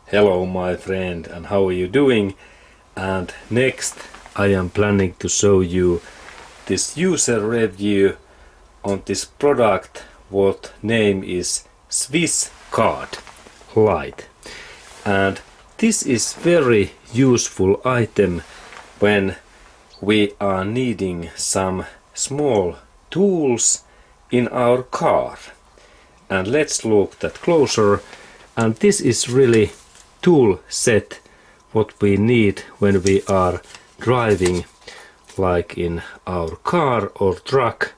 Hello my friend, and how are you doing? And next I am planning to show you this user review on this product, what name is Swisscard Lite. And this is very useful item when we are needing some small tools in our car. And let's look that closer. And this is really tool set what we need when we are driving, like in our car or truck,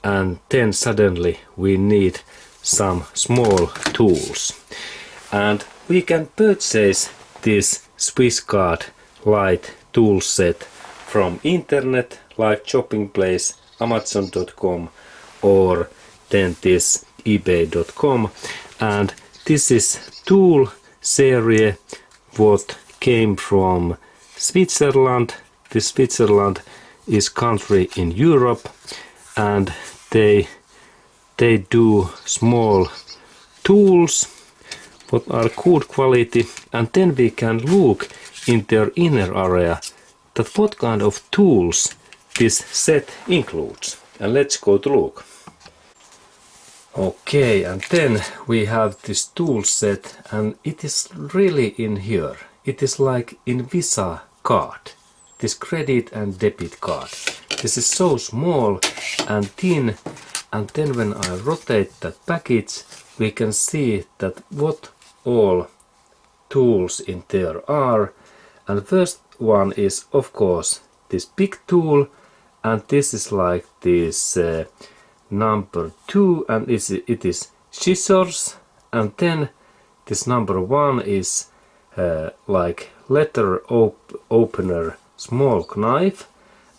and then suddenly we need some small tools. And we can purchase this Swisscard Lite tool set from internet, like shopping place amazon.com or then this ebay.com. And this is tool series what came from Switzerland. This Switzerland is country in Europe, and they do small tools what are good quality, and then we can look in their inner area that what kind of tools this set includes. And let's go to look. Okay, and then we have this tool set, and it is really in here. It is like in Visa card, this credit and debit card. This is so small and thin, and then when I rotate that package, we can see that what all tools in there are. And first one is of course this big tool, and this is like this number 2, and it is scissors. And then this number 1 is like letter opener small knife,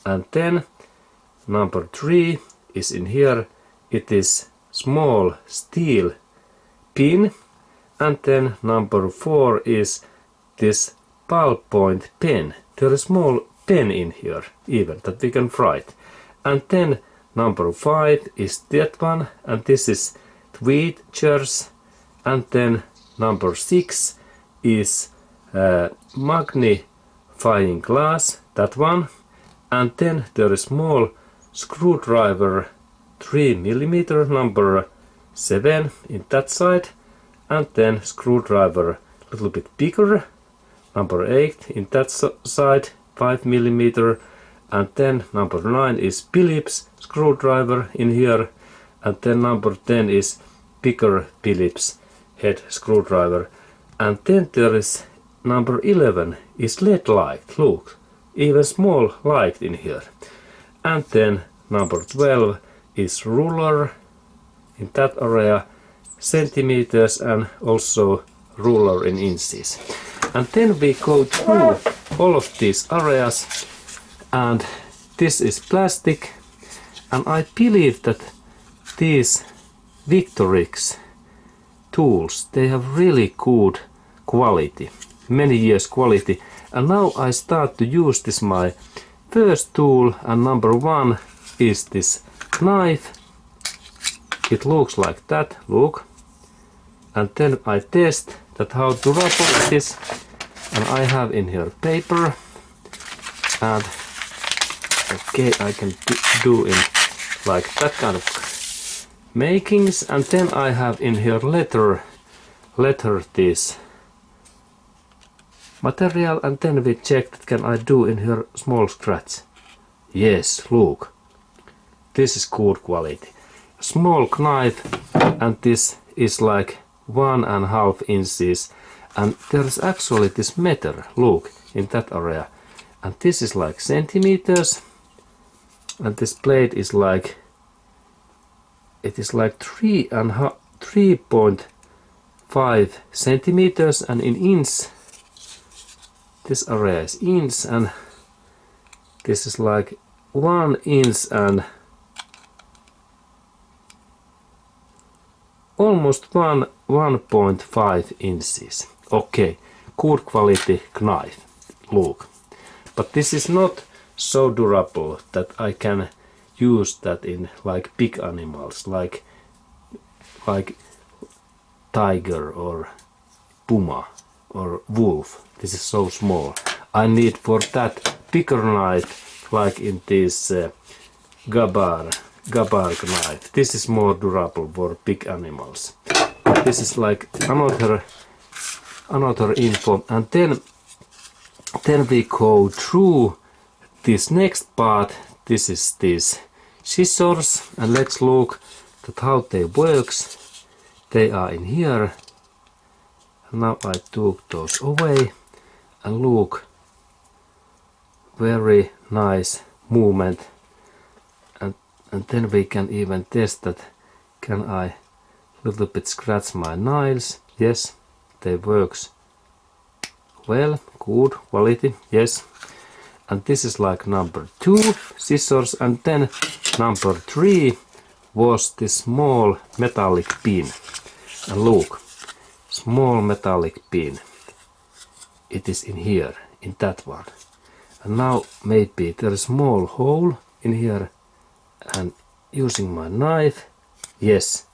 and then number 3 is in here. It is small steel pin, and then number 4 is this ballpoint pen. There is a small pen in here even that we can write. And then number 5 is that one, and this is tweezers. And then number 6 is magnifying glass, that one. And then there is small screwdriver 3mm number 7 in that side, and then screwdriver a little bit bigger number 8 in that side 5mm. And then number 9 is Phillips screwdriver in here, and then number 10 is bigger Phillips head screwdriver. And then there is number 11 is LED light, look, even small light in here. And then number 12 is ruler in that area, centimeters, and also ruler in inches. And then we go through all of these areas, and this is plastic, and I believe that these Victorinox tools, they have really good quality, many years quality. And now I start to use this my first tool, and number 1 is this knife. It looks like that, look. And then I test that how to rub this, and I have in here paper, and okay, I can do in like that kind of makings. And then I have in here letter this material, and then we check that can I do in here small scratch. Yes, look, this is good quality. Small knife, and this is like 1.5 inches, and there is actually this meter, look, in that area, and this is like centimeters, and this blade is like, it is like 3.5 centimeters, and in inch, this area is inch, and this is like 1 inch and almost 1.5 inches. Okay, good quality knife, look. But this is not so durable that I can use that in like big animals, like tiger or puma or wolf. This is so small. I need for that bigger knife, like in this gabar knife. This is more durable for big animals. But this is like another info. And then we go through this next part. This is these scissors, and let's look at how they works. They are in here. Now I took those away, and look, very nice movement. And then we can even test that. Can I little bit scratch my nails? Yes, they works well, good quality, yes. And this is like number 2 scissors, and then number 3 was this small metallic pin. And look, small metallic pin. It is in here, in that one. And now maybe there is a small hole in here, and using my knife, yes,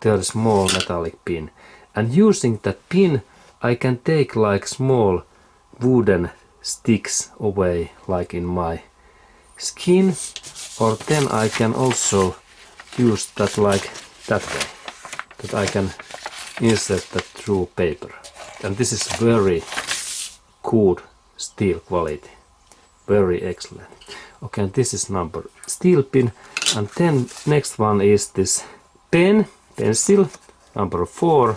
there is small metallic pin. And using that pin, I can take like small wooden sticks away, like in my skin, or then I can also use that like that way, that I can insert that through paper. And this is very good steel quality, very excellent. Okay, and this is number steel pin, and then next one is this pencil number 4,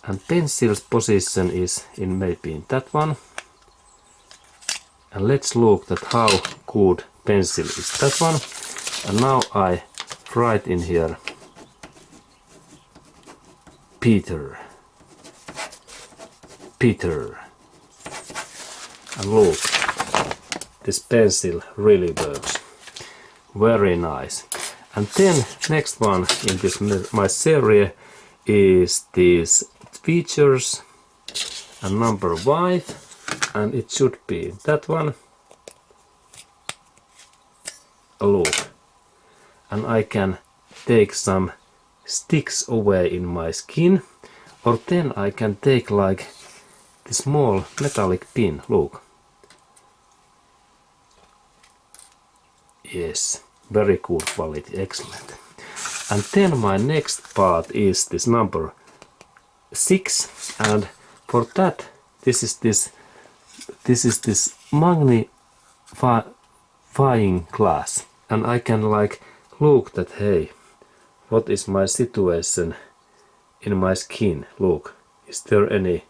and pencil's position is in maybe in that one. And let's look at how good pencil is that one. And now I write in here Peter. And look, this pencil really works. Very nice. And then next one in this my series is these features, and number 5, and it should be that one. Look, and I can take some sticks away in my skin, or then I can take like the small metallic pin. Look, yes, very good quality, excellent. And then my next part is this number 6, and for that this is this magnifying glass, and I can like look that, hey, what is my situation in my skin? Look, is there any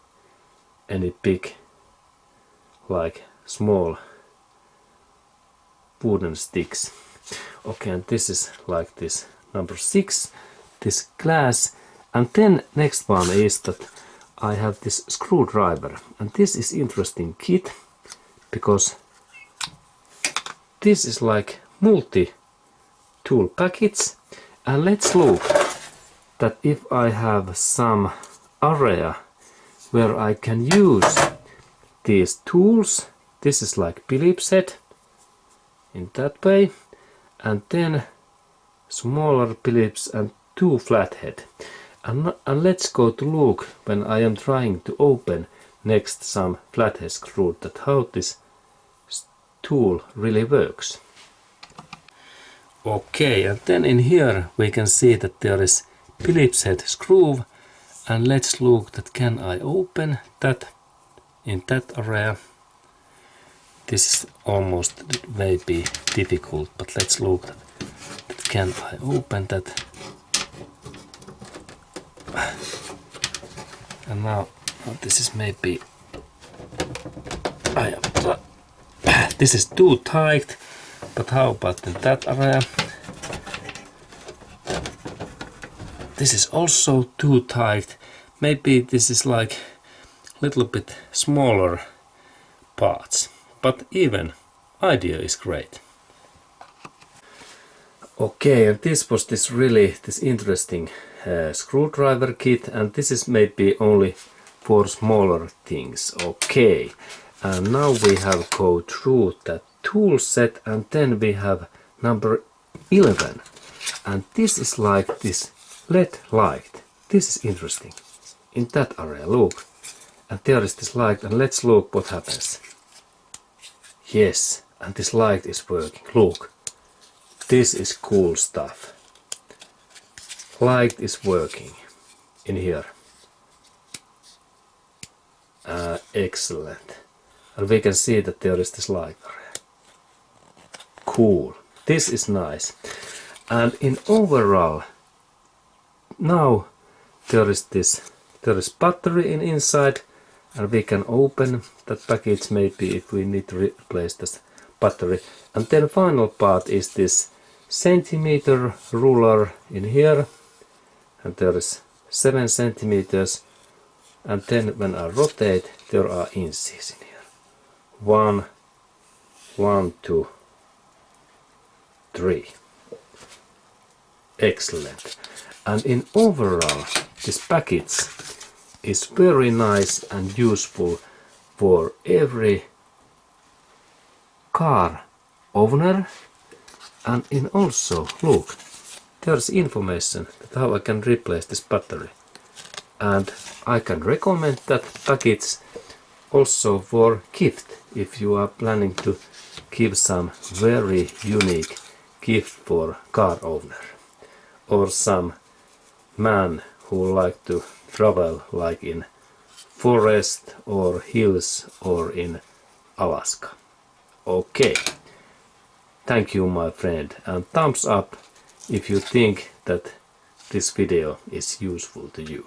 big, like small wooden sticks? Okay, and this is like this number 6, this glass. And then next one is that I have this screwdriver, and this is interesting kit because this is like multi-tool package. And let's look that if I have some area where I can use these tools. This is like Phillips head in that way, and then smaller Phillips and 2 flathead. And let's go to look when I am trying to open next some flathead screw, that how this tool really works. Okay, and then in here we can see that there is Phillips head screw, and let's look that can I open that in that area. This is almost maybe difficult, but let's look that can I open that. And now this is maybe this is too tight, but how about in that area? This is also too tight. Maybe this is like a little bit smaller parts, but even idea is great. Okay, and this was this interesting screwdriver kit, and this is maybe only for smaller things. Okay, And now we have go through that tool set, and then we have number 11. And this is like this LED light. This is interesting. In that area, look. And there is this light, and let's look what happens. Yes, and this light is working. Look. This is cool stuff. Light is working in here. Excellent. And we can see that there is this light area. Cool. This is nice. And in overall, now there is battery inside, and we can open that package maybe if we need to replace this battery. And then final part is this centimeter ruler in here, and there is 7 centimeters. And then when I rotate, there are inches in here. 1, 2, 3. Excellent. And in overall, this package is very nice and useful for every car owner. And in also, look, there's information that how I can replace this battery. And I can recommend that package also for gift if you are planning to give some very unique gift for car owner, or some man who like to travel like in forest or hills or in Alaska. Okay, thank you my friend, and thumbs up if you think that this video is useful to you.